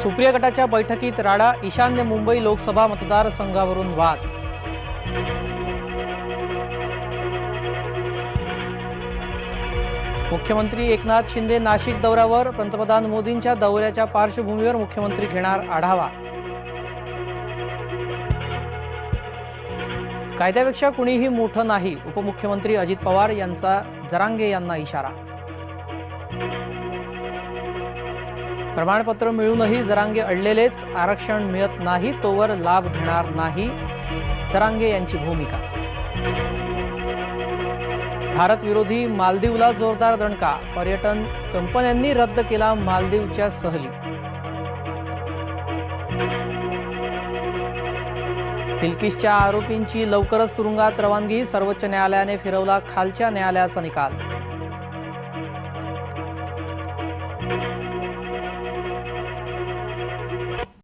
सुप्रिया गटाच्या बैठकीत राडा, ईशान्य मुंबई लोकसभा मतदारसंघावरून वाद। मुख्यमंत्री एकनाथ शिंदे नाशिक दौऱ्यावर, पंतप्रधान मोदींच्या दौऱ्याच्या पार्श्वभूमीवर मुख्यमंत्री घेणार आढावा। कायद्यापेक्षा कुणीही मोठं नाही, उपमुख्यमंत्री अजित पवार यांचा जरांगे यांना इशारा। प्रमाणपत्र मिळूनही जरांगे अडलेलेच, आरक्षण मिळत नाही तोवर लाभ घेणार नाही, जरांगे यांची भूमिका। भारत विरोधी मालदीवला जोरदार दणका, पर्यटन कंपन्यांनी रद्द केला मालदीवच्या सहली। बिल्किसच्या आरोपींची लवकरच तुरुंगात रवानगी, सर्वोच्च न्यायालयाने फिरवला खालच्या न्यायालयाचा निकाल।